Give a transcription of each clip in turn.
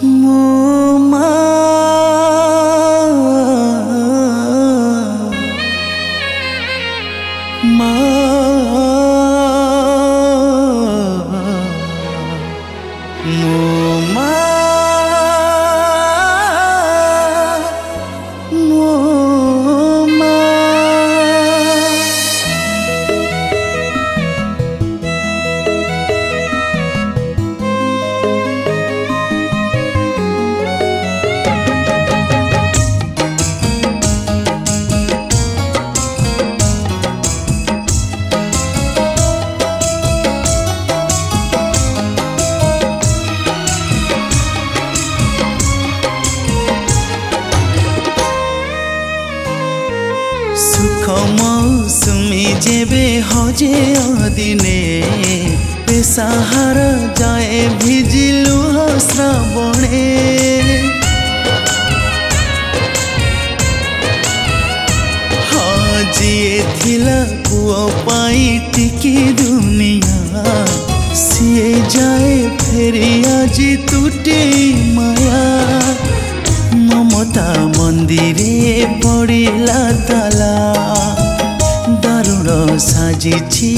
ମୋ ମା ମା ମୋ ମା ମୋ ମା। सुख मौसुमी जेबे हजे अदिने बेसहार जाए भिजिलु श्रावणे जिए थिला पुओ पाई टिकी दुनिया सिए जाए फेरी आज तुटे माया ममता मंदिरे पड़िला ताला दारुण साजिछि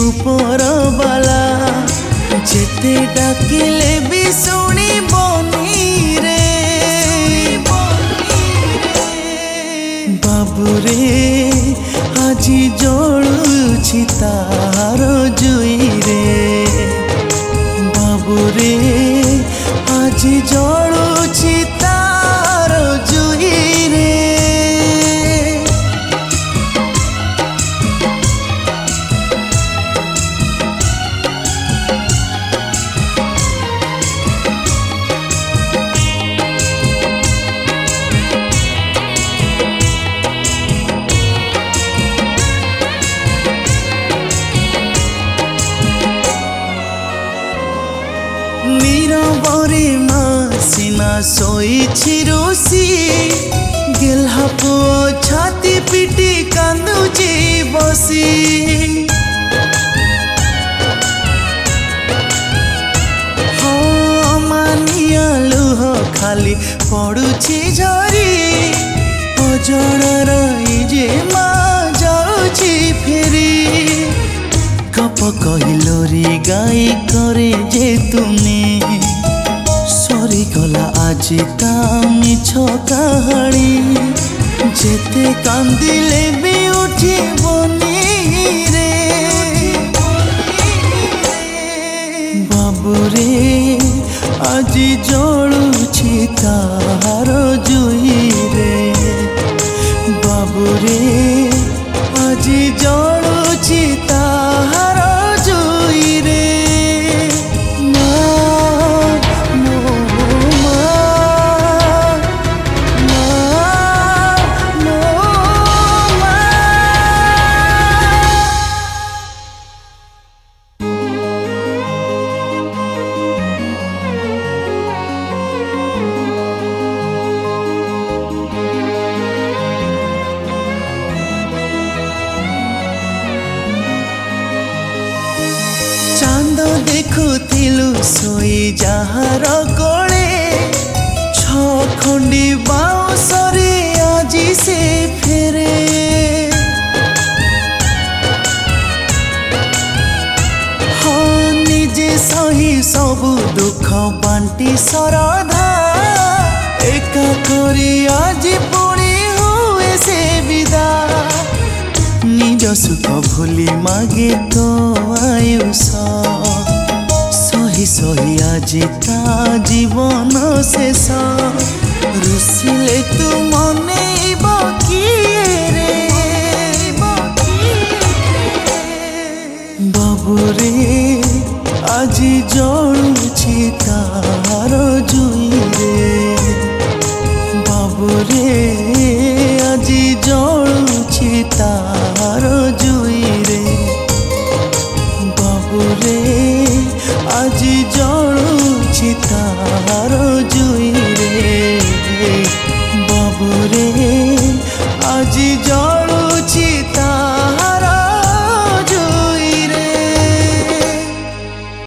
ऊपर बाला जेते डाकिले भी सुनी बनी रे बाबुरे आजी जलुछि तार जुई रे बाबुरे आजी जलुछि तार जुई रे। नीरबरे मासिना सोईछि रोसी गेल्हा पुओ छाती पिटी कांदुची बसी हाँ मानिया लुह खाली पड़ुछि झरी अजर जे मा जाउछि फेरी कप कहिलोरी गाई करे जे तुने सरी गला आज ता मिछ कहानी जेते कांदिले भी उठी बनी रे बाबुरे आज जलुछि तार जुई रे बाबुरे आज जलुछि तार जुई रे। चांद देखुथिलु सोई जहार कोले छखंडी बाउंसरे आजी से फेरे हाँ निजे सही सबु दुख बांटी सरधा एका करी आज पुणी हुए से विदा निज सुख भूली मागे तो आयुष सही सही आज ता जीवन शेष रुसिले तू मनेब किए रे बाबुरे आज जलुछि तार जुई रे बाबुरे आज जलुछि तार